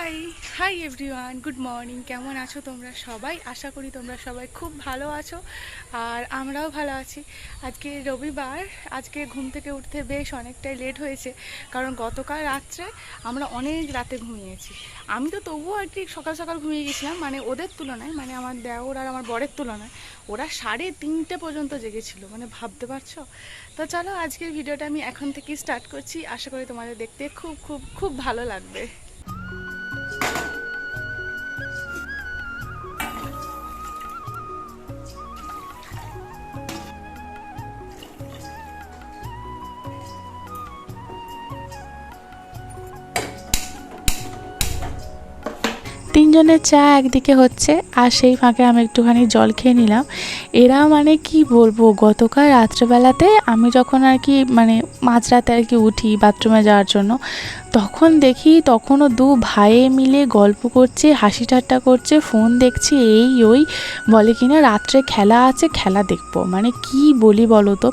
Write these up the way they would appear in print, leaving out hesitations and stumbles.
High hi everyone, good morning. কেমন আছো তোমরা সবাই? আশা করি তোমরা সবাই খুব ভালো আছো, আর আমরাও ভালো আছি। আজকে রবিবার, আজকে ঘুম থেকে উঠতে বেশ অনেকটাই লেট হয়েছে, কারণ গতকাল রাত্রে আমরা অনেক রাতে ঘুমিয়েছি। আমি তো তবুও আর কি সকাল সকাল ঘুমিয়ে গেছিলাম, মানে ওদের তুলনায়, মানে আমার দেওর আর আমার বরের তুলনায় ওরা 3:30 পর্যন্ত জেগেছিল, মানে ভাবতে পারছো? তো চলো আজকের ভিডিওটা আমি এখন থেকেই স্টার্ট করছি। আশা করি তোমাদের দেখতে খুব খুব খুব ভালো লাগবে। 3 জনের চা একদিকে হচ্ছে, আর সেই ফাঁকে আমি একটুখানি জল খেয়ে নিলাম। এরা মানে কি বলবো, গতকাল রাত্রেবেলাতে আমি যখন আর কি মানে মাঝরাতে আর কি উঠি বাথরুমে যাওয়ার জন্য, তখন দেখি তখনও দু ভাইয়ে মিলে গল্প করছে, হাসি ঠাট্টা করছে, ফোন দেখছি, এই ওই বলে কিনা রাত্রে খেলা আছে, খেলা দেখবো। মানে কি বলি বলো তো।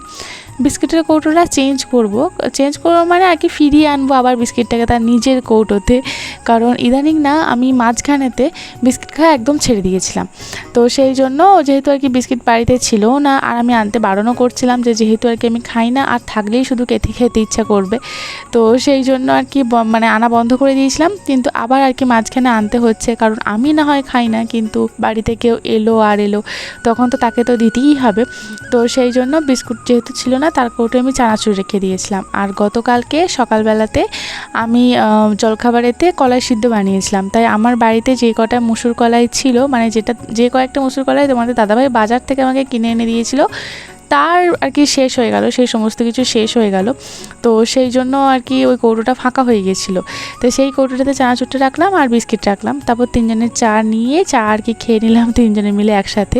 বিস্কিটের কৌটোটা চেঞ্জ করবো মানে আর কি ফিরিয়ে আনবো আবার বিস্কিটটাকে তার নিজের কৌটোতে। কারণ ইদানিং না আমি মাঝখানেতে বিস্কিট খাওয়া একদম ছেড়ে দিয়েছিলাম। তো সেই জন্য যেহেতু আর কি বিস্কিট বাড়িতে ছিল না, আর আমি আনতে বারণও করছিলাম যে যেহেতু আর কি আমি খাই না, আর থাকলেই শুধু খেতে ইচ্ছা করবে, তো সেই জন্য আর কি মানে আনা বন্ধ করে দিয়েছিলাম। কিন্তু আবার আর কি মাঝখানে আনতে হচ্ছে, কারণ আমি না হয় খাই না, কিন্তু বাড়িতে কেউ এলো তখন তো তাকে তো দিতেই হবে। তো সেই জন্য বিস্কুট যেহেতু ছিল না, তার কৌটো আমি চানাচুর রেখে দিয়েছিলাম। আর গতকালকে সকালবেলাতে আমি জলখাবারেতে কলাই সিদ্ধ বানিয়েছিলাম। তাই আমার বাড়িতে যে কটা মুসুর কলাই ছিল, মানে যে কয়েকটা মুসুর কলাই তোমাদের দাদাভাই বাজার থেকে আমাকে কিনে এনে দিয়েছিল, তার আর কি শেষ হয়ে গেল, সেই সমস্ত কিছু শেষ হয়ে গেল। তো সেই জন্য আর কি ওই কৌটোটা ফাঁকা হয়ে গেছিলো। তো সেই কৌটোটাতে চানাচুরটা রাখলাম আর বিস্কিট রাখলাম। তারপর 3 জনের চা নিয়ে চা আর কি খেয়ে নিলাম 3 জনে মিলে একসাথে।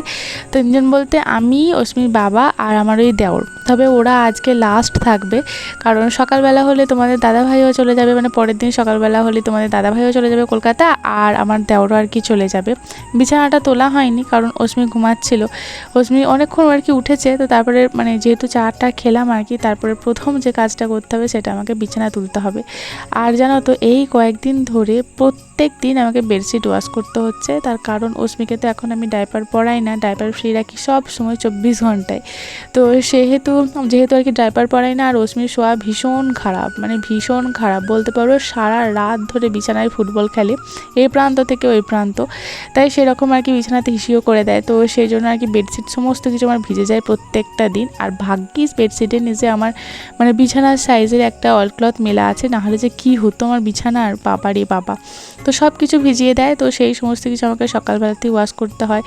3 জন বলতে আমি, অস্মির বাবা আর আমার ওই দেওর। তবে ওরা আজকে লাস্ট থাকবে, কারণ সকালবেলা হলে তোমাদের দাদাভাইও চলে যাবে, মানে পরের দিন সকালবেলা হলে তোমাদের দাদাভাইও চলে যাবে কলকাতা, আর আমার দেওরও আর কি চলে যাবে। বিছানাটা তোলা হয়নি, কারণ অস্মি ঘুমাচ্ছিল। অস্মি অনেকক্ষণ আর কি উঠেছে, তো তারপরে মানে যেহেতু চাটা খেলাম আর কি, তারপরে প্রথম যে কাজটা করতে হবে সেটা আমাকে বিছানা তুলতে হবে। আর জানো তো এই কয়েকদিন ধরে প্রত্যেক দিন আমাকে বেডশিট ওয়াশ করতে হচ্ছে, তার কারণ অস্মিকে তো এখন আমি ডাইপার পরাই না, ডাইপার ফ্রি রাখি সব সময় 24 ঘন্টায়। তো যেহেতু আর কি ডাইপার পরাই না, আর অস্মির শোয়া ভীষণ খারাপ, মানে ভীষণ খারাপ বলতে পারো, সারা রাত ধরে বিছানায় ফুটবল খেলে এই প্রান্ত থেকে ওই প্রান্ত, তাই সেরকম আর কি বিছানাতে হিসিও করে দেয়। তো সেই জন্য আর কি বেডশিট সমস্ত কিছু আমার ভিজে যায় প্রত্যেকটা দিন। আর ভাগ্যিস বেডশিটের নিচে আমার মানে বিছানার সাইজের একটা অলক্লথ মেলা আছে, নাহলে যে কী হতো আমার বিছানার, বাবা রে বাবা। তো সব কিছু ভিজিয়ে দেয়, তো সেই সমস্ত কিছু আমাকে সকালবেলাতেই ওয়াশ করতে হয়।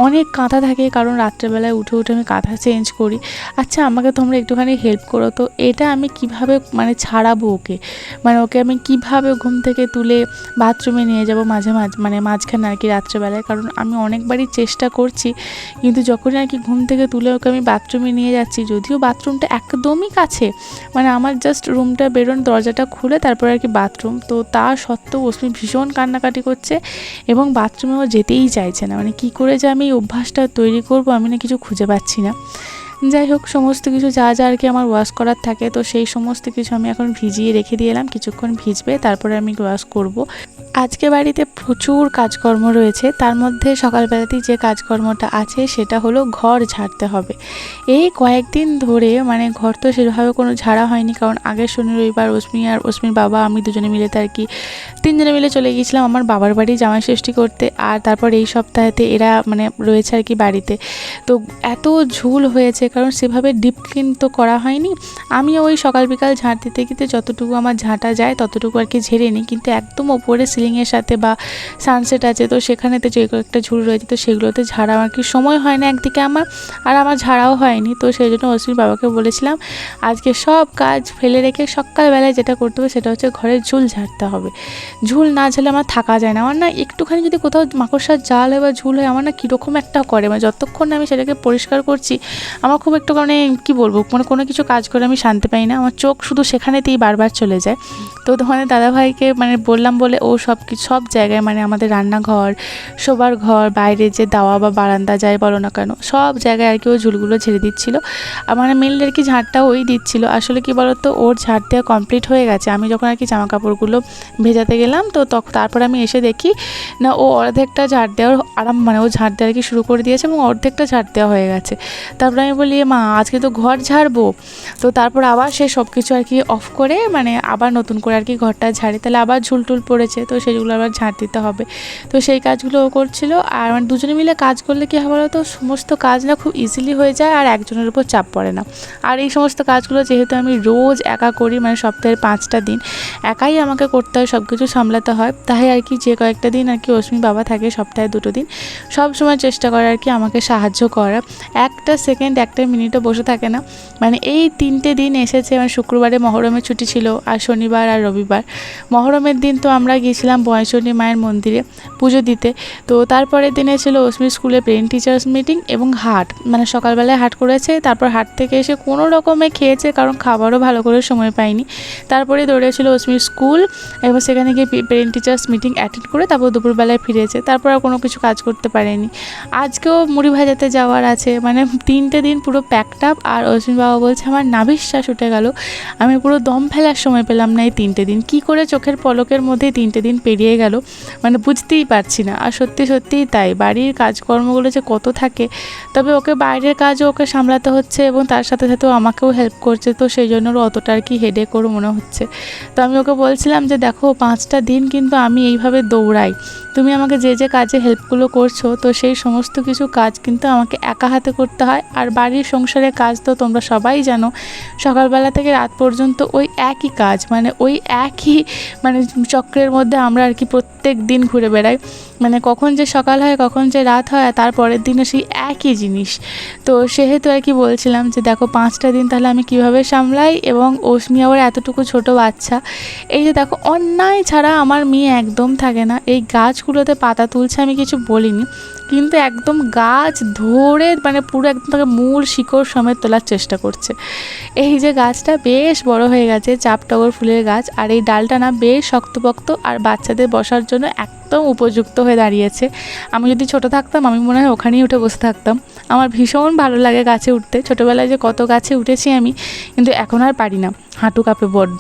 অনেক কাঁথা থাকে, কারণ রাত্রেবেলায় উঠে আমি কাঁথা চেঞ্জ করি। আচ্ছা আমাকে তোমরা একটুখানি হেল্প করো তো, এটা আমি কিভাবে মানে ছাড়াবো ওকে, মানে ওকে আমি কিভাবে ঘুম থেকে তুলে বাথরুমে নিয়ে যাব মানে মাঝখানে আর কি রাত্রেবেলায়। কারণ আমি অনেকবারই চেষ্টা করছি, কিন্তু যখনই আর কি ঘুম থেকে তুলে ওকে আমি বাথরুমে নিয়ে যাচ্ছি, যদিও বাথরুমটা একদমই কাছে, মানে আমার জাস্ট রুমটা বেরোন দরজাটা খুলে তারপরে আর কি বাথরুম, তো তা সত্ত্বেও অস্মি ভীষণ কান্নাকাটি করছে এবং বাথরুমেও যেতেই চাইছে না। মানে কি করে যে আমি এই অভ্যাসটা তৈরি করব আমি না কিছু খুঁজে পাচ্ছি না। যাই হোক, সমস্ত কিছু যা আর কি আমার ওয়াশ করার থাকে, তো সেই সমস্ত কিছু আমি এখন ভিজিয়ে রেখে দিয়ে এলাম, কিছুক্ষণ ভিজবে তারপরে আমি ওয়াশ করব। আজকে বাড়িতে প্রচুর কাজকর্ম রয়েছে, তার মধ্যে সকালবেলাতেই যে কাজকর্মটা আছে সেটা হলো ঘর ঝাড়তে হবে। এই কয়েকদিন ধরে মানে ঘর তো সেভাবে কোনো ঝাড়া হয়নি, কারণ আগের শনি রবিবার অস্মি আর অস্মির বাবা আমি দুজনে মিলে আর কি 3 জনে মিলে চলে গিয়েছিলাম আমার বাবার বাড়ি জামাই ষষ্ঠী করতে। আর তারপর এই সপ্তাহেতে এরা মানে রয়েছে আর কি বাড়িতে। তো এত ঝুল হয়েছে, কারণ সেভাবে ডিপ ক্লিন তো করা হয়নি। আমি ওই সকাল বিকাল ঝাঁট দিতে যতটুকু আমার ঝাঁটা যায় ততটুকু আর কি ঝেড়ে নিই, কিন্তু একদম ওপরে সিলিংয়ের সাথে বা সানসেট আছে, তো সেখানেতে যে কয়েকটা ঝুল রয়েছে, তো সেগুলোতে ঝাড়া আর কি সময় হয় না একদিকে আর আমার ঝাড়াও হয়নি। তো সেই জন্য অস্মির বাবাকে বলেছিলাম আজকে সব কাজ ফেলে রেখে সকালবেলায় যেটা করতে হবে সেটা হচ্ছে ঘরের ঝুল ঝাড়তে হবে। ঝুল না ঝাড়লে আমার থাকা যায় না, আমার না একটুখানি যদি কোথাও মাকড়সার জাল হয় বা ঝুল হয়, আমার না কীরকম একটা করে, মানে যতক্ষণ না আমি সেটাকে পরিষ্কার করছি আমার খুব একটু মানে কী বলবো, মানে কোনো কিছু কাজ করে আমি শান্তি পাই না, আমার চোখ শুধু সেখানেতেই বারবার চলে যায়। তো তোমাদের দাদাভাইকে মানে বললাম বলে ও সব সব জায়গায়, মানে আমাদের রান্নাঘর, শোবার ঘর, বাইরে যে দাওয়া বা বারান্দা যাই বলো না কেন, সব জায়গায় আর কি ও ঝুলগুলো ঝেড়ে দিচ্ছিল। মানে মেনলি আর কি ঝাড়টাও ওই দিচ্ছিল। আসলে কি বলতো, ওর ঝাড় দেওয়া কমপ্লিট হয়ে গেছে। আমি যখন আর কি জামা কাপড়গুলো ভেজাতে গেলাম, তো তারপর আমি এসে দেখি না ও অর্ধেকটা ঝাড় দেওয়ার মানে ও ঝাড় দেওয়া আর কি শুরু করে দিয়েছে এবং অর্ধেকটা ঝাড় দেওয়া হয়ে গেছে। তারপর আমি বলি, মা আজকে তো ঘর ঝাড়বো। তো তারপর আবার সে সব কিছু আর কি অফ করে, মানে আবার নতুন করে আর কি ঘরটা ঝাড়ে, তাহলে আবার ঝুলটুল পড়েছে, তো সেগুলো আবার ঝাড় দিতে হবে। তো সেই কাজগুলো ও করছিল। আর মানে দুজনে মিলে কাজ করলে কী হবে বলো তো, সমস্ত কাজ না খুব ইজিলি হয়ে যায় আর একজনের উপর চাপ পড়ে না। আর এই সমস্ত কাজগুলো যেহেতু আমি রোজ একা করি, মানে সপ্তাহের 5টা দিন একাই আমাকে করতে হয়, সব কিছু সামলাতে হয়, তাই আর কি যে কয়েকটা দিন আর কি অশ্মি বাবা থাকে, সপ্তাহে 2 দিন, সব সময় চেষ্টা করে আর কি আমাকে সাহায্য করা। একটা সেকেন্ড একটা মিনিটও বসে থাকে না। মানে এই 3টে দিন এসেছে, মানে শুক্রবারে মহরমের ছুটি ছিল আর শনিবার আর রবিবার। মহরমের দিন তো আমরা গিয়েছিলাম বয়সনী মায়ের মন্দিরে পুজো দিতে। তো তারপরের দিনে ছিল অশ্মির স্কুলে পেরেন্ট টিচার্স মিটিং এবং হাট, মানে সকালবেলায় হাট করেছে, তারপর হাট থেকে এসে কোনো রকমে খেয়েছে, কারণ খাবারও ভালো করে সময় পাইনি। তারপরে দৌড়েছিল অশ্মির স্কুল এবং সেখানে গিয়ে পেরেন্ট টিচার্স মিটিং অ্যাটেন্ড করে তারপর দুপুরবেলায় ফিরেছে। তারপর আর কোনো কিছু কাজ করতে পারেনি। আজকেও মুড়ি ভাজাতে যাওয়ার আছে, মানে 3টে দিন পুরো প্যাকড আপ। আর অশ্বিন বাবা বলছে আমার নাভিশ্বাস উঠে গেল, আমি পুরো দম ফেলার সময় পেলাম না এই 3টে দিন, কী করে চোখের পলকের মধ্যে 3টে দিন পেরিয়ে গেল মানে বুঝতেই পারছি না। আর সত্যি সত্যিই তাই, বাড়ির কাজকর্মগুলো যে কত থাকে। তবে ওকে বাইরের কাজও ওকে সামলাতে হচ্ছে এবং তার সাথে সাথে ও আমাকেও হেল্প করছে, তো সেই জন্য ওর অতটা আর কি হেডেক ওর মনে হচ্ছে। তো আমি ওকে বলছিলাম যে দেখো 5টা দিন কিন্তু আমি এইভাবে দৌড়াই, তুমি আমাকে যে যে কাজে হেল্পগুলো করছো, তো সেই সমস্ত কিছু কাজ কিন্তু আমাকে একা হাতে করতে হয়। আর বাড়ির সংসারের কাজ তো তোমরা সবাই জানো, সকালবেলা থেকে রাত পর্যন্ত ওই একই কাজ, মানে ওই একই মানে চক্রের মধ্যে আমরা আর কি প্রত্যেক দিন ঘুরে বেড়াই। মানে কখন যে সকাল হয় কখন যে রাত হয় আর তারপরের দিনও সেই একই জিনিস। তো সেহেতু আর কি বলছিলাম যে দেখো 5টা দিন তাহলে আমি কিভাবে সামলাই। এবং অশ্মি আবার এতটুকু ছোট বাচ্চা, এই যে দেখো অন্যায় ছাড়া আমার মেয়ে একদম থাকে না। এই গাছগুলোতে পাতা তুলছে, আমি কিছু বলিনি, কিন্তু একদম গাছ ধরে মানে পুরো একদম তাকে মূল শিকড় সমেত তোলার চেষ্টা করছে। এই যে গাছটা বেশ বড় হয়ে গেছে, চাপ টগর ফুলের গাছ, আর এই ডালটা না বেশ শক্তপোক্ত আর বাচ্চাদের বসার জন্য একদম উপযুক্ত হয়ে দাঁড়িয়েছে। আমি যদি ছোট থাকতাম আমি মনে হয় ওখানেই উঠে বসে থাকতাম। আমার ভীষণ ভালো লাগে গাছে উঠতে, ছোটোবেলায় যে কত গাছে উঠেছি আমি, কিন্তু এখন আর পারি না, হাঁটু কাঁপে বড্ড।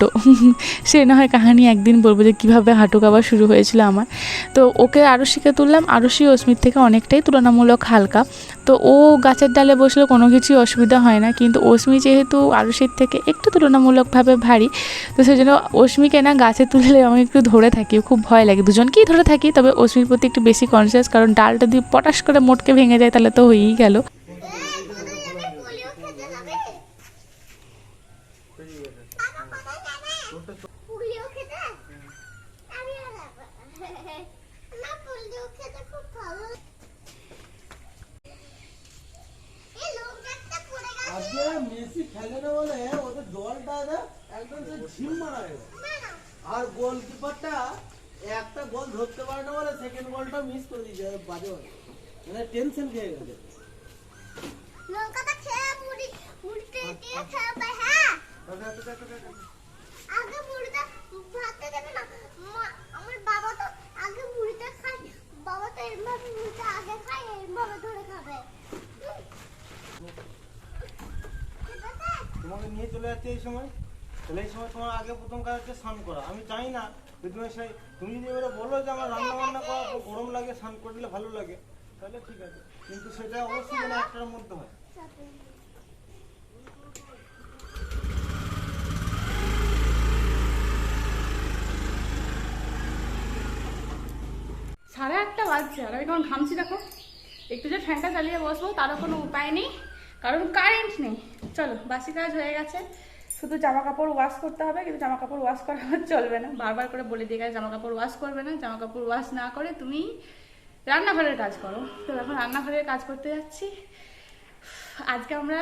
সে না হয় কাহিনী একদিন বলবো যে কীভাবে হাঁটু কাঁপা শুরু হয়েছিল আমার। তো ওকে আরুষিকে তুললাম, আরুষি অস্মির থেকে অনেকটাই তুলনামূলক হালকা, তো ও গাছের ডালে বসলে কোনো কিছুই অসুবিধা হয় না। কিন্তু অস্মি যেহেতু আরুষির থেকে একটু তুলনামূলকভাবে ভারী, তো সেই জন্য অস্মিকে না গাছে তুললে আমি একটু ধরে থাকি, খুব ভয় লাগে, দুজনকেই ধরে থাকি, তবে অস্মির প্রতি একটু বেশি কনসিয়াস, কারণ ডালটা দিয়ে পটাশ করে মোটকে ভেঙে যায় তাহলে তো হয়েই গেল। আজকে মেসি খেলে না বলে ওদের দলটা একদম ঝিম মারা গেল। আর গোলকিপারটা একটা গোল ধরতে পারে না বলে সেকেন্ড গোলটা মিস করে দিয়েছে, বাজে বাজে, মানে টেনশন খেয়ে গেছে। লঙ্কাটা খেয়ে মুড়ি উল্টে দিয়ে খাবে। হ্যাঁ আগে মুড়িটা ভাতে দেবে না আমার বাবা, তো আগে মুড়িটা খায়, বাবা তো এরভাবে মুড়িটা আগে খায়, এরভাবে ধরে খাবে। তোমাকে নিয়ে চলে যাচ্ছে এই সময়, তাহলে এই সময় তোমার আগে প্রথম কাজ হচ্ছে স্নান করা। আমি চাই না তুমি সেই, তুমি যদি এবারে বলো যে আমার রান্না বান্না করা গরম লাগে, স্নান করে দিলে ভালো লাগে, তাহলে ঠিক আছে, কিন্তু সেটা অবশ্যই যেন একটার মধ্যে হয়। সাড়ে 8টা বাজছে আর আমি কেমন ঘামছি দেখো। একটু যে ফ্যানটা চালিয়ে বসবো তারও কোনো উপায় নেই, কারণ কারেন্ট নেই। চলো বাসি কাজ হয়ে গেছে, শুধু জামা কাপড় ওয়াশ করতে হবে, কিন্তু জামা কাপড় ওয়াশ করা আমার চলবে না, বারবার করে বলে দিয়ে গেছে জামা কাপড় ওয়াশ করবে না, জামা কাপড় ওয়াশ না করে তুমি রান্নাঘরের কাজ করো। তো এখন রান্নাঘরের কাজ করতে যাচ্ছি। আজকে আমরা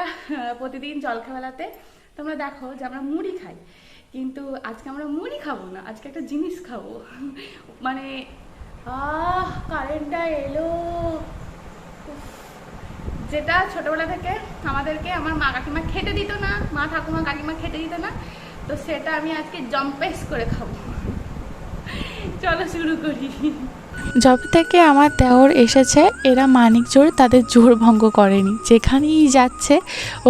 প্রতিদিন জলখাবেলাতে তোমরা দেখো যে আমরা মুড়ি খাই, কিন্তু আজকে আমরা মুড়ি খাবো না, আজকে একটা জিনিস খাবো। মানে কারেন্টটা এলো, যেটা ছোটবেলা থেকে আমাদেরকে আমার মা কাকিমা খেতে দিত না, মা ঠাকুমা কাকিমা খেতে দিত না, তো সেটা আমি আজকে জম্পেস করে খাবো। চলো শুরু করি। যবে থেকে আমার দেওর এসেছে এরা মানিক জোর তাদের জোর ভঙ্গ করেনি, যেখানেই যাচ্ছে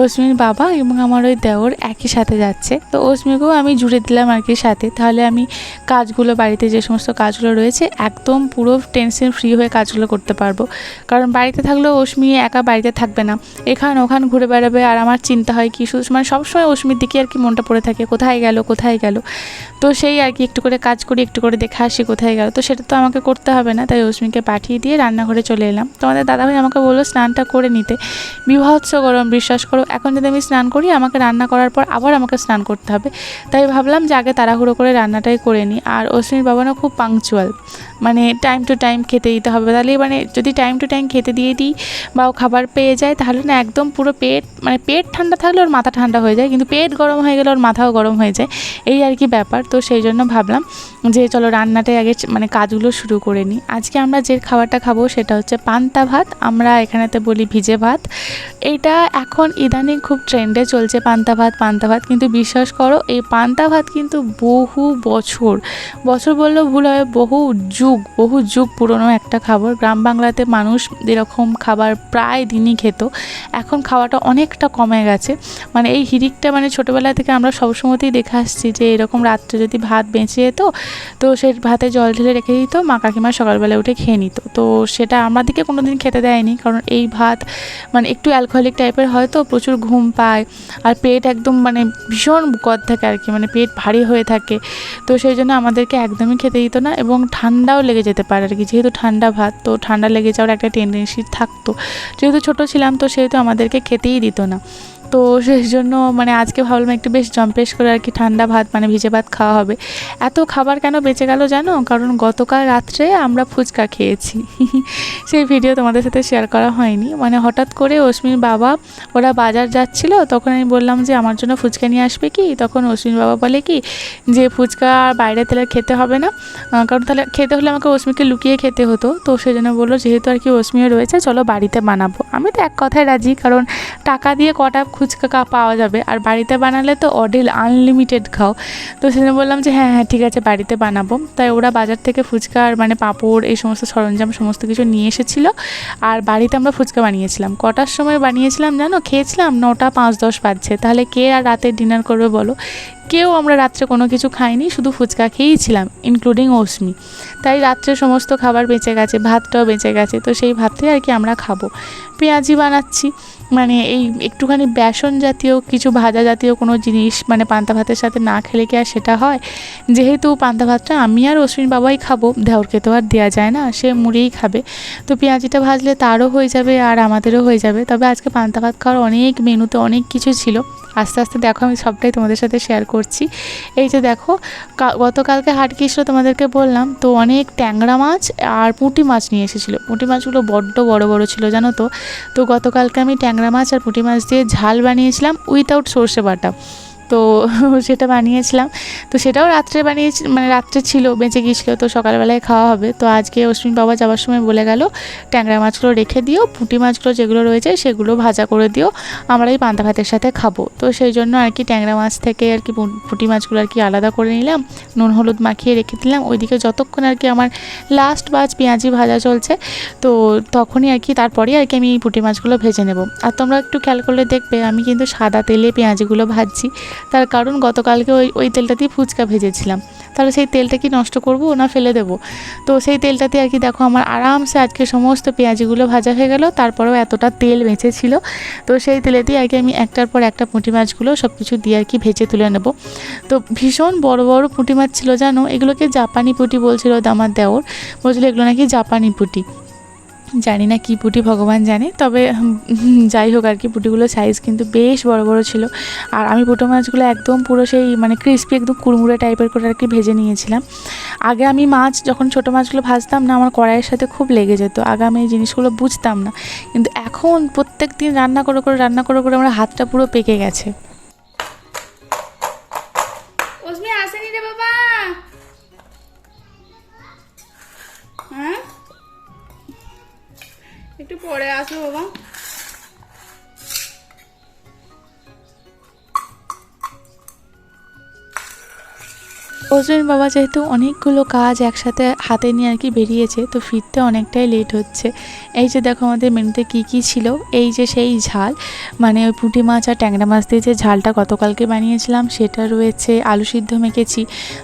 অস্মির বাবা এবং আমার ওই দেওর একই সাথে যাচ্ছে। তো অস্মিকেও আমি জুড়ে দিলাম আর কি সাথে, তাহলে আমি কাজগুলো বাড়িতে যে সমস্ত কাজগুলো রয়েছে একদম পুরো টেনশন ফ্রি হয়ে কাজগুলো করতে পারবো। কারণ বাড়িতে থাকলেও অস্মি একা বাড়িতে থাকবে না, এখান ওখান ঘুরে বেড়াবে, আর আমার চিন্তা হয় কি শুধু মানে সবসময় অস্মির দিকে আর কি মনটা পড়ে থাকে, কোথায় গেল কোথায় গেল। তো সেই আর কি একটু করে কাজ করি, একটু করে দেখে আসি কোথায় গেল। তো সেটা তো আমাকে করতে হবে না, তাই অস্মিকে পাঠিয়ে দিয়ে রান্নাঘরে চলে এলাম। তোমাদের দাদাভাই আমাকে বললো স্নানটা করে নিতে, বিভৎস গরম, বিশ্বাস করো। এখন যদি আমি স্নান করি আমাকে রান্না করার পর আবার আমাকে স্নান করতে হবে, তাই ভাবলাম যে আগে তাড়াহুড়ো করে রান্নাটাই করে নিই। আর অস্মির বাবা না খুব পাংচুয়াল, মানে টাইম টু টাইম খেতে দিতে হবে, তাহলে মানে যদি টাইম টু টাইম খেতে দিয়ে দিই বা ও খাবার পেয়ে যায় তাহলে না একদম পুরো পেট, মানে পেট ঠান্ডা থাকলে ওর মাথা ঠান্ডা হয়ে যায়, কিন্তু পেট গরম হয়ে গেলে ওর মাথাও গরম হয়ে যায়, এই আর কি ব্যাপার। তো সেই জন্য ভাবলাম যে চলো রান্নাটাই আগে মানে কাজগুলো শুরু করে নিই। আজকে আমরা যে খাবারটা খাবো সেটা হচ্ছে পান্তা ভাত, আমরা এখানেতে বলি ভিজে ভাত। এইটা এখন ইদানিং খুব ট্রেন্ডে চলছে পান্তা ভাত, পান্তা ভাত। কিন্তু বিশ্বাস করো এই পান্তা ভাত কিন্তু বহু বছর, বছর বললেও ভুল হবে, বহু যুগ পুরনো একটা খাবার। গ্রাম বাংলাতে মানুষ এরকম খাবার প্রায় দিনই খেত, এখন খাওয়াটা অনেকটা কমে গেছে। মানে এই হিড়িকটা মানে ছোটোবেলা থেকে আমরা সবসময়তেই দেখে আসছি যে এরকম রাত্রে যদি ভাত বেঁচে যেত তো সেই ভাতে জল ঢেলে রেখে দিত, মা কাকিমা সকালবেলা উঠে খেয়ে নিত। তো সেটা আমাদেরকে কোনো দিন খেতে দেয়নি, কারণ এই ভাত মানে একটু অ্যালকোহলিক টাইপের হয়, তো প্রচুর ঘুম পায় আর পেট একদম মানে ভীষণ গদ থাকে আর কি, মানে পেট ভারী হয়ে থাকে। তো সেই জন্য আমাদেরকে একদমই খেতে দিত না, এবং ঠান্ডাও লেগে যেতে পারে আর কি, যেহেতু ঠান্ডা ভাত তো ঠান্ডা লেগে যাওয়ার একটা টেন্ডেন্সি থাকতো। যেহেতু ছোটো ছিলাম তো সেহেতু আমাদেরকে খেতেই দিত না। তো সেই জন্য মানে আজকে ভাবলাম একটু বেশ জম্পেশ করে আর কি ঠান্ডা ভাত মানে ভিজে ভাত খাওয়া হবে। এত খাবার কেন বেঁচে গেল জানো? কারণ গতকাল রাত্রে আমরা ফুচকা খেয়েছি সেই ভিডিও তোমাদের সাথে শেয়ার করা হয়নি। মানে হঠাৎ করে অস্মির বাবা ওরা বাজার যাচ্ছিল, তখন আমি বললাম যে আমার জন্য ফুচকা নিয়ে আসবে কি, তখন অস্মির বাবা বলে কি যে ফুচকা বাইরে তাহলে খেতে হবে না, কারণ তাহলে খেতে হলে আমাকে অস্মিকে লুকিয়ে খেতে হতো। তো সেই জন্য বললো যেহেতু আর কি অস্মিও রয়েছে চলো বাড়িতে বানাবো। আমি তো এক কথায় রাজি, কারণ টাকা দিয়ে কটা ফুচকা পাওয়া যাবে, আর বাড়িতে বানালে তো অডেল আনলিমিটেড খাও। তো সেজন্য বললাম যে হ্যাঁ হ্যাঁ ঠিক আছে বাড়িতে বানাবো। তাই ওরা বাজার থেকে ফুচকা আর মানে পাঁপড় এই সমস্ত সরঞ্জাম সমস্ত কিছু নিয়ে এসেছিলো, আর বাড়িতে আমরা ফুচকা বানিয়েছিলাম। কটার সময় বানিয়েছিলাম জানো? খেয়েছিলাম 9টা 5-10 বাজছে। তাহলে কে আর রাতে ডিনার করবে বলো? কেউ আমরা রাত্রে কোনো কিছু খাইনি, শুধু ফুচকা খেয়েছিলাম ইনক্লুডিং অস্মি। তাই রাত্রে সমস্ত খাবার বেঁচে গেছে, ভাতটাও বেঁচে গেছে, তো সেই ভাতটাই আর কি আমরা খাবো। পেঁয়াজি বানাচ্ছি, মানে এই একটুখানি বেসন জাতীয় কিছু ভাজা জাতীয় কোনো জিনিস মানে পান্তা ভাতের সাথে না খেলে কি আর সেটা হয়? যেহেতু পান্তা ভাতটা আমি আর অশ্বিন বাবাই খাবো, দেওরকে তো আর দেওয়া যায় না, সে মুড়িই খাবে। তো পেঁয়াজিটা ভাজলে তারও হয়ে যাবে আর আমাদেরও হয়ে যাবে। তবে আজকে পান্তা ভাত খাওয়ার অনেক মেনুতে অনেক কিছু ছিল, আস্তে আস্তে দেখো আমি সবটাই তোমাদের সাথে শেয়ার করছি। এই যে দেখো গতকালকে হাট গিয়েছিলো তোমাদেরকে বললাম, তো অনেক ট্যাংরা মাছ আর পুঁটি মাছ নিয়ে এসেছিলো। পুঁটি মাছগুলো বড্ড বড় বড় ছিল জানো তো। তো গতকালকে আমি ট্যাংরা মাছ আর পুঁটি মাছ দিয়ে ঝাল বানিয়েছিলাম উইথাউট সর্ষে বাটা, তো সেটা বানিয়েছিলাম। তো সেটাও রাত্রে বানিয়েছি, মানে রাত্রে ছিল বেঁচে গিয়েছিলো, তো সকালবেলায় খাওয়া হবে। তো আজকে অশ্বিন বাবা যাওয়ার সময় বলে গেল ট্যাংরা মাছগুলো রেখে দিও, পুঁটি মাছগুলো যেগুলো রয়েছে সেগুলো ভাজা করে দিও, আমরা এই পান্তা ভাতের সাথে খাবো। তো সেই জন্য আর কি ট্যাংরা মাছ থেকে আর কি পুঁটি মাছগুলো আর কি আলাদা করে নিলাম, নুন হলুদ মাখিয়ে রেখে দিলাম। ওইদিকে যতক্ষণ আর কি আমার লাস্ট বাজ পেঁয়াজি ভাজা চলছে, তো তখনই আর কি তারপরেই আর কি আমি এই পুঁটি মাছগুলো ভেজে নেব। আর তোমরা একটু খেয়াল করলে দেখবে আমি কিন্তু সাদা তেলে পেঁয়াজিগুলো ভাজছি, তার কারণ গতকালকে ওই তেলটা দিয়ে ফুচকা ভেজেছিলাম, তাহলে সেই তেলটা কি নষ্ট করব না ফেলে দেবো? তো সেই তেলটাতে আর কি দেখো আমার আরামসে আজকে সমস্ত পেঁয়াজিগুলো ভাজা হয়ে গেল, তারপরেও এতটা তেল বেঁচেছিল। তো সেই তেলেতেই আর কি আমি একটার পর একটা পুঁটি মাছগুলো সব কিছু দিয়ে আর কি ভেজে তুলে নেব। তো ভীষণ বড় বড় পুঁটি মাছ ছিল জানো, এগুলোকে জাপানি পুঁটি বলছিল আমার দেওর, বলছিল এগুলো নাকি জাপানি পুঁটি, জানি না কী পুঁটি ভগবান জানে। তবে যাই হোক আর কি পুঁটিগুলো সাইজ কিন্তু বেশ বড় বড় ছিল। আর আমি পুঁটি মাছগুলো একদম পুরো সেই মানে ক্রিস্পি একদম কুড়মুড়ে টাইপের করে আর কি ভেজে নিয়েছিলাম। আগে আমি মাছ যখন ছোটো মাছগুলো ভাজতাম না, আমার কড়াইয়ের সাথে খুব লেগে যেত, আগে আমি এই জিনিসগুলো বুঝতাম না, কিন্তু এখন প্রত্যেক দিন রান্না করে আমার হাতটা পুরো পেকে গেছে। আসেনি রে বাবা, হ্যাঁ একটু পরে আসো বাবা। অশ্বিন বাবা যেহেতু অনেকগুলো কাজ একসাথে হাতে নিয়ে আর কি বেরিয়েছে, তো ফিরতে অনেকটাই লেট হচ্ছে। এই যে দেখো আমাদের মেনুতে কি কি ছিল, এই যে সেই ঝাল, মানে ওই পুঁটি মাছ আর ট্যাংরা মাছ দিয়ে যে ঝালটা গতকালকে বানিয়েছিলাম সেটা রয়েছে, আলু সিদ্ধ মেখেছি।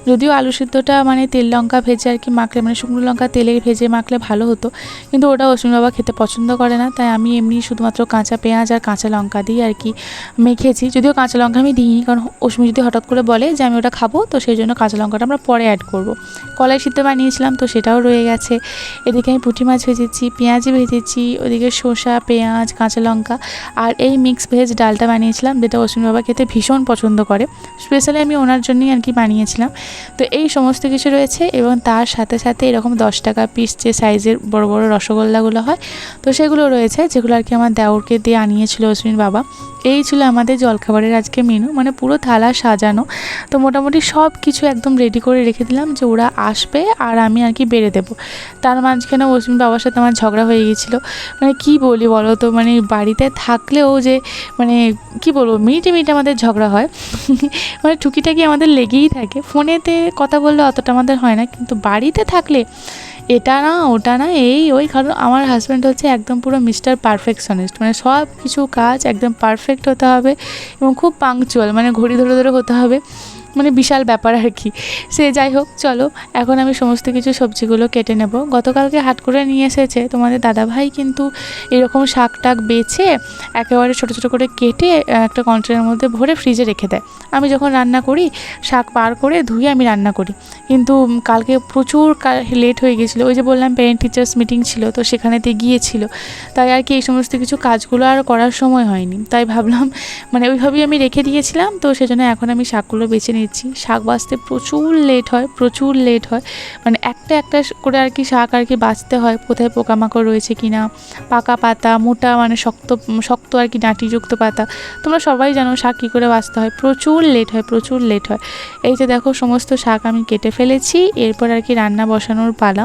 যদিও আলু সিদ্ধটা মানে তেল লঙ্কা ভেজে আর কি মাখলে, মানে শুকনো লঙ্কা তেলে ভেজে মাখলে ভালো হতো, কিন্তু ওটা অশ্বিন বাবা খেতে পছন্দ করে না, তাই আমি এমনি শুধুমাত্র কাঁচা পেঁয়াজ আর কাঁচা লঙ্কা দিয়ে আর কি মেখেছি। যদিও কাঁচা লঙ্কা আমি দিইনি, কারণ অশ্মি যদি হঠাৎ করে বলে যে আমি ওটা খাবো, তো সেই জন্য কাঁচা লঙ্কাটা আমরা পরে অ্যাড করব। কলাই সিদ্ধ বানিয়েছিলাম, তো সেটাও রয়ে গেছে। এদিকে আমি পুঁটি মাছ ভেজেছি, পেঁয়াজি ভেজেছি, ওদিকে শসা, পেঁয়াজ, কাঁচা লঙ্কা, আর এই মিক্স ভেজ ডালটা বানিয়েছিলাম, যেটা অশ্বিন বাবা খেতে ভীষণ পছন্দ করে। স্পেশালি আমি ওনার জন্যই আর কি বানিয়েছিলাম। তো এই সমস্ত কিছু রয়েছে, এবং তার সাথে সাথে এরকম 10 টাকা পিস যে সাইজের বড় বড় রসগোল্লাগুলো হয়, তো সেগুলো রয়েছে, যেগুলো আর কি আমার দেওরকে দিয়ে আনিয়েছিল অশ্বিন বাবা। এই ছিল আমাদের জলখাবারের আজকে মেনু, মানে পুরো থালা সাজানো। তো মোটামুটি সব কিছু একদম রেডি করে রেখে দিলাম যে ওরা আসবে আর আমি আর কি বেড়ে দেবো। তার মাঝখানে অশ্বিন বাবার সাথে আমার ঝগড়া হয়ে গিয়েছিলো। মানে কি বলি বলো তো, মানে বাড়িতে থাকলেও যে মানে কি বলবো, মিনিটে মিনিটে আমাদের ঝগড়া হয়। মানে টুকিটাকি আমাদের লেগেই থাকে। ফোনেতে কথা বললে অতটা আমাদের হয় না, কিন্তু বাড়িতে থাকলে এটা না ওটা না এই ওই, কারণ আমার হাজব্যান্ড হচ্ছে একদম পুরো মিস্টার পারফেকশনিস্ট, মানে সব কিছু কাজ একদম পারফেক্ট হতে হবে এবং খুব পাংচুয়াল, মানে ঘড়ি ধরে ধরে হতে হবে, মানে বিশাল ব্যাপার আর কি। সে যাই হোক, চলো এখন আমি সমস্ত কিছু সবজিগুলো কেটে নেব। গতকালকে হাট করে নিয়ে এসেছে তোমাদের দাদাভাই, কিন্তু এরকম শাক টাক বেছে একেবারে ছোটো ছোটো করে কেটে একটা কন্টেনারের মধ্যে ভরে ফ্রিজে রেখে দেয়। আমি যখন রান্না করি শাক পার করে ধুয়ে আমি রান্না করি, কিন্তু কালকে প্রচুর লেট হয়ে গেছিলো। ওই যে বললাম প্যারেন্ট টিচার্স মিটিং ছিল, তো সেখানেতে গিয়েছিল, তাই আর কি এই সমস্ত কিছু কাজগুলো আর করার সময় হয়নি। তাই ভাবলাম মানে ওইভাবেই আমি রেখে দিয়েছিলাম, তো সেজন্য এখন আমি শাকগুলো বেছে নিচ্ছি। শাক বাছতে প্রচুর লেট হয়, মানে একটা একটা করে আর কি শাক আর কি বাছতে হয়, কোথায় পোকামাকড় রয়েছে কিনা, পাকা পাতা, মোটা মানে শক্ত শক্ত আর কি ডাঁটিযুক্ত পাতা। তোমরা সবাই জানো শাক কী করে বাছতে হয়, প্রচুর লেট হয়। এই যে দেখো সমস্ত শাক আমি কেটে ফেলেছি, এরপর আর কি রান্না বসানোর পালা।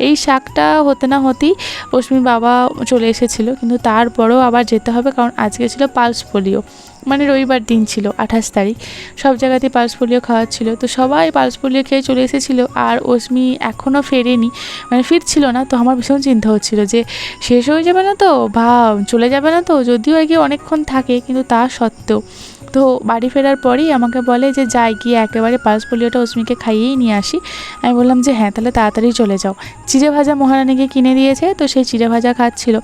এই শাকটা হতে না হতেই অশ্মির বাবা চলে এসেছিলো, কিন্তু তারপরেও আবার যেতে হবে, কারণ আজকে ছিল পালস পোলিও, মানে রবিবার দিন ছিল 28 তারিখ। সব জায়গাতেই পালস পোলিও খাওয়াচ্ছিল, তো সবাই পালস পোলিও খেয়ে চলে এসেছিলো, আর অশ্মি এখনও ফেরেনি, মানে ফিরছিল না। তো আমার ভীষণ চিন্তা হচ্ছিল যে শেষ হয়ে যাবে না তো, বা চলে যাবে না তো, যদিও আর কি অনেকক্ষণ থাকে, কিন্তু তা সত্ত্বেও। তো বাড়ি ফেরার পরেই আমাকে বলে যে যাই গিয়ে একেবারে পালস পোলিওটা অশ্মিকে খাইয়েই নিয়ে আসি। আমি বললাম যে হ্যাঁ, তাহলে তাড়াতাড়ি চলে যাও। চিড়ে ভাজা মহারানীকে কিনে দিয়েছে, তো সেই চিড়ে ভাজা খাচ্ছিল।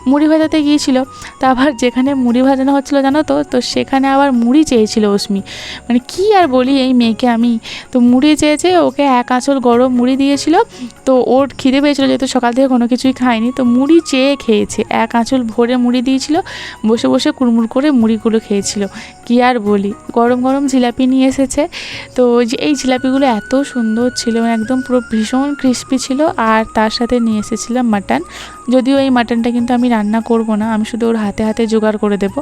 মুড়ি ভাজাতে গিয়েছিল, তা আবার যেখানে মুড়ি ভাজানো হচ্ছিলো জানো তো সেখানে আবার মুড়ি চেয়েছিল অশ্মি। মানে কি আর বলি এই মেয়েকে আমি। তো মুড়ি চেয়েছে, ওকে এক আঁচল গরম মুড়ি দিয়েছিল, তো ওর খিদে পেয়েছিলো, যেহেতু সকাল থেকে কোনো কিছুই খায়নি, তো মুড়ি চেয়ে খেয়েছে। এক আঁচল ভরে মুড়ি দিয়েছিল, বসে বসে কুড়মুড় করে মুড়িগুলো খেয়েছিল। কি আর বলি, গরম গরম জিলাপি নিয়ে এসেছে। তো এই জিলাপিগুলো এত সুন্দর ছিল, একদম পুরো ভীষণ ক্রিস্পি ছিল, আর তার সাথে নিয়ে এসেছিলাম মাটন। যদিও এই মাটনটা কিন্তু আমি রান্না করব না, আমি শুধু ওর হাতে হাতে জোগাড় করে দেবো,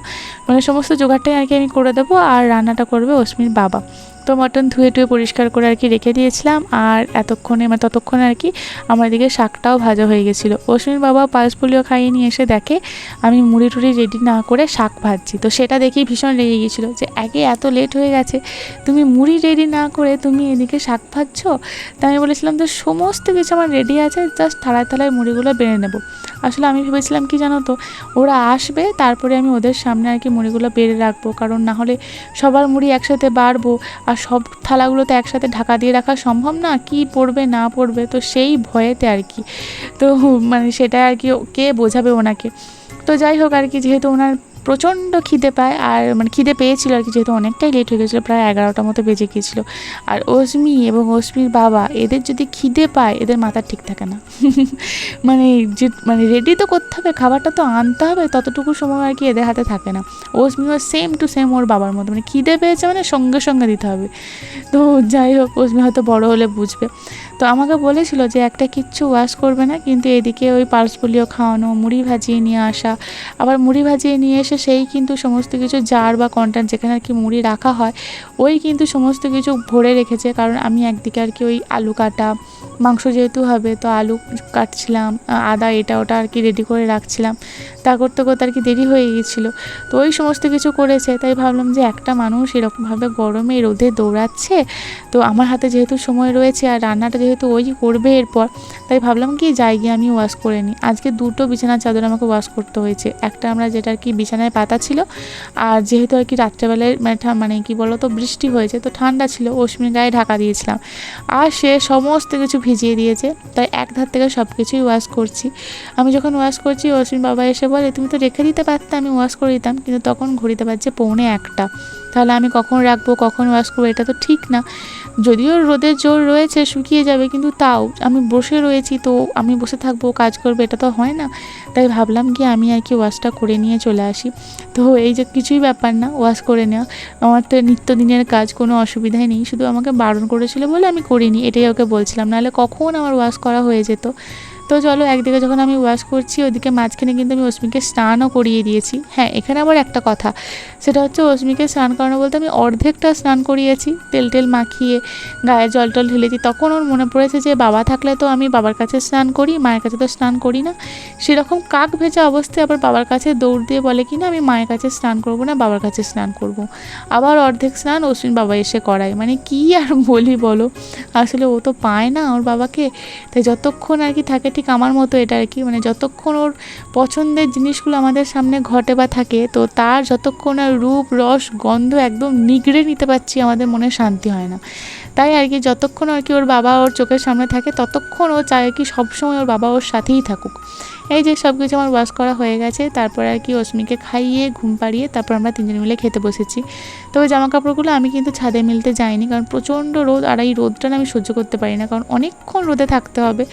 মানে সমস্ত জোগাড়টাই আর কি আমি করে দেবো, আর রান্নাটা করবে অশ্মির বাবা। তো মটন ধুয়ে টুয়ে পরিষ্কার করে আর কি রেখে দিয়েছিলাম, আর ততক্ষণে আর কি আমার দিকে শাকটাও ভাজা হয়ে গেছিলো। অশ্মির বাবা পালস পোলিও খাইয়ে নিয়ে এসে দেখে আমি মুড়ি টুড়ি রেডি না করে শাক ভাজছি, তো সেটা দেখেই ভীষণ রেগে গিয়েছিলো যে আগে এত লেট হয়ে গেছে, তুমি মুড়ি রেডি না করে তুমি এদিকে শাক ভাজছো। তাই আমি বলেছিলাম যে সমস্ত কিছু আমার রেডি আছে, জাস্ট থালায় থালায় মুড়িগুলো বেড়ে নেবো। আসলে আমি ভেবেছিলাম কি জানো তো, ওরা আসবে তারপরে আমি ওদের সামনে আর কি মুড়িগুলো বেড়ে রাখবো, কারণ না হলে সবার মুড়ি একসাথে বাড়বো, আর সব থালাগুলো তো একসাথে ঢাকা দিয়ে রাখা সম্ভব না, কি পড়বে না পড়বে, তো সেই ভয়েতে আর কি। তো মানে সেটা আর কি কে বোঝাবে ওনাকে। তো যাই হোক আর কি, যেহেতু ওনার প্রচণ্ড খিদে পায়, আর মানে খিদে পেয়েছিল আর কি, যেহেতু অনেকটাই লেট হয়ে গেছিলো, প্রায় 11টার মতো বেজে গিয়েছিলো। আর অশ্মি এবং অশ্মির বাবা এদের যদি খিদে পায়, এদের মাথা ঠিক থাকে না। মানে রেডি তো করতে হবে, খাবারটা তো আনতে হবে, ততটুকু সময় আর কি এদের হাতে থাকে না। অশ্মিও সেম টু সেম ওর বাবার মতো, মানে খিদে পেয়েছে মানে সঙ্গে সঙ্গে দিতে হবে। তো যাই হোক, অশ্মি হয়তো বড় হলে বুঝবে। তো আমাকে বলেছিল যে একটা কিচ্ছু ওয়াশ করবে না, কিন্তু এদিকে ওই পালস পোলিও খাওয়ানো, মুড়ি ভাজিয়ে নিয়ে আসা, আবার মুড়ি ভাজিয়ে নিয়ে এসে এসে সেই কিন্তু সমস্ত কিছু জার বা কন্টেনার যেখানে আর কি মুড়ি রাখা হয় ওই কিন্তু সমস্ত কিছু ভরে রেখেছে। কারণ আমি একদিকে আর কি ওই আলু কাটা, মাংস যেহেতু হবে তো আলু কাটছিলাম, আদা এটা ওটা আর কি রেডি করে রাখছিলাম। তা করতে করতে আর কি দেরি হয়ে গিয়েছিলো। তো ওই সমস্ত কিছু করেছে, তাই ভাবলাম যে একটা মানুষ এরকমভাবে গরমে রোদে দৌড়াচ্ছে, তো আমার হাতে যেহেতু সময় রয়েছে আর রান্নাটা যেহেতু ওই করবে এরপর, তাই ভাবলাম কি যাই গিয়ে আমি ওয়াশ করে নিই। আজকে 2টো বিছানার চাদর আমাকে ওয়াশ করতে হয়েছে। একটা আমরা যেটা আর কি বিছানায় পাতা ছিল, আর যেহেতু আর কি রাত্রেবেলায় মানে কি বলো তো বৃষ্টি হয়েছে তো ঠান্ডা ছিল, অশ্মির গায়ে ঢাকা দিয়েছিলাম আর সে সমস্ত কিছু ভিজিয়ে দিয়েছে। তাই এক ধার থেকে সব কিছুই ওয়াশ করছি। আমি যখন ওয়াশ করছি অশ্বিন বাবা এসে বলে তুমি তো রেখে দিতে পারতে, আমি ওয়াশ করে দিতাম। কিন্তু তখন ঘড়িতে বাজছে 1:45, তাহলে আমি কখন রাখবো কখন ওয়াশ করবো এটা তো ঠিক না। যদিও রোদের জোর রয়েছে শুকিয়ে যাবে, কিন্তু তাও আমি বসে রয়েছি, তো আমি বসে থাকবো কাজ করবো এটা তো হয় না। তাই ভাবলাম কি আমি আর কি ওয়াশটা করে নিয়ে চলে আসি। তো এই যে কিছুই ব্যাপার না ওয়াশ করে নেওয়া, আমার তো নিত্যদিনের কাজ, কোনো অসুবিধাই নেই। শুধু আমাকে বারণ করেছিল বলে আমি করিনি, এটাই ওকে বলছিলাম, নাহলে কখন আমার ওয়াশ করা হয়ে যেত। তো চলো, একদিকে যখন আমি ওয়াশ করছি ওদিকে মাঝখানে কিন্তু আমি অস্মিকে স্নানও করিয়ে দিয়েছি। হ্যাঁ, এখানে আবার একটা কথা, সেটা হচ্ছে অস্মিকে স্নান করানো বলতে আমি অর্ধেকটা স্নান করিয়েছি, তেল টেল মাখিয়ে গায়ে জল টল ঢেলেছি। তখন ওর মনে পড়েছে যে বাবা থাকলে তো আমি বাবার কাছে স্নান করি, মায়ের কাছে তো স্নান করি না। সেরকম কাক ভেজা অবস্থায় আবার বাবার কাছে দৌড় দিয়ে বলে কি না আমি মায়ের কাছে স্নান করব না, বাবার কাছে স্নান করব। আবার অর্ধেক স্নান অশ্বিন বাবা এসে করায়, মানে কি আর বলি বলো। আসলে ও তো পায় না ওর বাবাকে, তাই যতক্ষণ আর কি থাকে ঠিক আমার মতো এটা আর কি, মানে যতক্ষণ ওর পছন্দের জিনিসগুলো আমাদের সামনে ঘটে বা থাকে, তো তার যতক্ষণ আর রূপ রস গন্ধ একদম নিগড়ে নিতে পারছি আমাদের মনে শান্তি হয় না। তাই আর কি যতক্ষণ আর কি ওর বাবা ওর চোখের সামনে থাকে ততক্ষণ ও চায় কি সবসময় ওর বাবা ওর সাথেই থাকুক। এই যে সব কিছু আমার ওয়াশ করা হয়ে গেছে, তারপর আর কি অস্মিকে খাইয়ে ঘুম পাড়িয়ে তারপর আমরা তিনজন মিলে খেতে বসেছি। তো ওই জামা কাপড়গুলো আমি কিন্তু ছাদে মিলতে যাইনি, কারণ প্রচণ্ড রোদ, আর এই রোদটা না আমি সহ্য করতে পারি না, কারণ অনেকক্ষণ রোদে থাকতে হবে,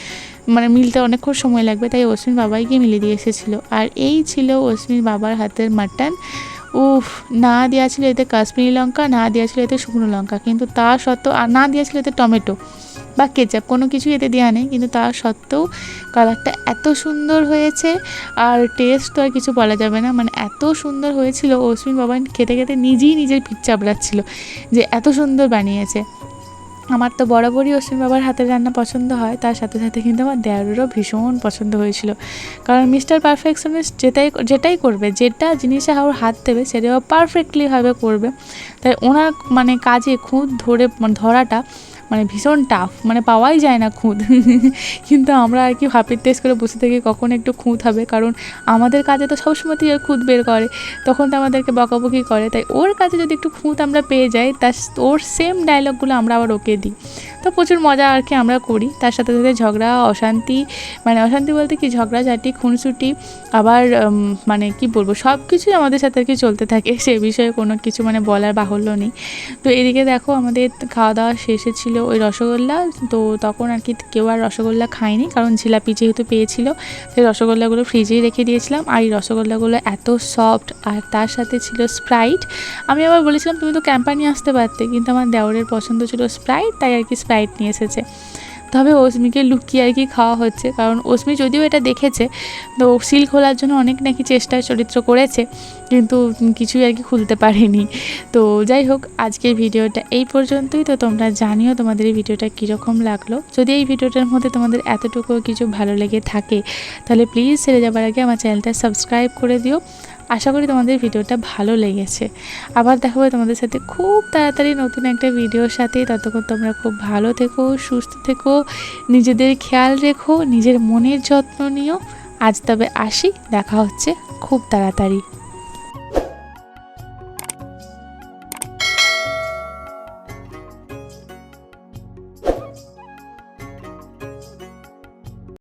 মানে মিলতে অনেকক্ষণ সময় লাগবে। তাই অশ্বিন বাবাই গিয়ে মিলে দিয়ে এসেছিলো। আর এই ছিল অশ্বিন বাবার হাতের মাটন। উফ, না দেওয়া ছিল এতে কাশ্মীরি লঙ্কা, না দেওয়া ছিল এতে শুকনো লঙ্কা, কিন্তু তা সত্ত্বেও, আর না দেওয়া ছিল এতে টমেটো বা কেচাপ, কোনো কিছুই এতে দেওয়া নেই, কিন্তু তা সত্ত্বেও কালারটা এত সুন্দর হয়েছে আর টেস্ট তো আর কিছু বলা যাবে না, মানে এত সুন্দর হয়েছিল। অশ্বিন বাবা খেতে খেতে নিজেই নিজের পিঠ চাপড়াচ্ছিল যে এত সুন্দর বানিয়েছে। আমার তো বরাবরই অশ্বিন বাবার হাতের রান্না পছন্দ হয়, তার সাথে সাথে কিন্তু আমার দেওরেরও ভীষণ পছন্দ হয়েছিল, কারণ মিস্টার পারফেকশনিস্ট যেটাই করবে, যেটা জিনিসে ওর হাত দেবে সেটাও পারফেক্টলিভাবে করবে। তাই ওনার মানে কাজে খুঁত ধরাটা মানে ভীষণ টাফ, মানে পাওয়াই যায় না খুঁত। কিন্তু আমরা আর কি হাপির টেস্ট করে বসে থেকে কখন একটু খুঁত হবে, কারণ আমাদের কাজে তো সবসময়তেই ওর খুঁত বের করে, তখন তো আমাদেরকে বকাবকি করে। তাই ওর কাছে যদি একটু খুঁত আমরা পেয়ে যাই, ওর সেম ডায়লগগুলো আমরা আবার ওকে দিই, তো প্রচুর মজা আর কি আমরা করি। তার সাথে সাথে ঝগড়া অশান্তি, মানে অশান্তি বলতে কি ঝগড়াঝাটি খুনসুটি, আবার মানে কি বলবো সব কিছুই আমাদের সাথে আর কি চলতে থাকে, সে বিষয়ে কোনো কিছু মানে বলার বাহুল্য নেই। তো এদিকে দেখো আমাদের খাওয়া দাওয়া শেষে ছিল ওই রসগোল্লা, তো তখন আর কি কেউ আর রসগোল্লা খায়নি, কারণ জিলাপি যেহেতু পেয়েছিল সেই রসগোল্লাগুলো ফ্রিজেই রেখে দিয়েছিলাম। আর এই রসগোল্লাগুলো এত সফট, আর তার সাথে ছিল স্প্রাইট। আমি আবার বলেছিলাম তুমি তো ক্যাম্পা নিয়ে আসতে পারতে, কিন্তু আমার দেওরের পছন্দ ছিল স্প্রাইট, তাই আর কি স্প্রাইট নিয়ে এসেছে। তবে অস্মিকে লুকিয়ে আর কি খাওয়া হচ্ছে, কারণ অস্মি যদিও এটা দেখেছে, তো সিল খোলার জন্য অনেক নাকি চেষ্টায় চরিত্র করেছে, কিন্তু কিছুই আর কি খুলতে পারেনি। তো যাই হোক, আজকের ভিডিওটা এই পর্যন্তই। তো তোমরা জানিও তোমাদের এই ভিডিওটা কীরকম লাগলো। যদি এই ভিডিওটার মধ্যে তোমাদের এতটুকু কিছু ভালো লেগে থাকে, তাহলে প্লিজ ছেড়ে যাবার আগে আমার চ্যানেলটা সাবস্ক্রাইব করে দিও। আশা করি তোমাদের ভিডিওটা ভালো লেগেছে। আবার দেখা হবে তোমাদের সাথে খুব তাড়াতাড়ি নতুন একটা ভিডিওর সাথে। ততক্ষণ তোমরা খুব ভালো থেকো, সুস্থ থেকো, নিজেদের খেয়াল রেখো, নিজের মনের যত্ন নিও। আজ তবে আসি, দেখা হচ্ছে খুব তাড়াতাড়ি।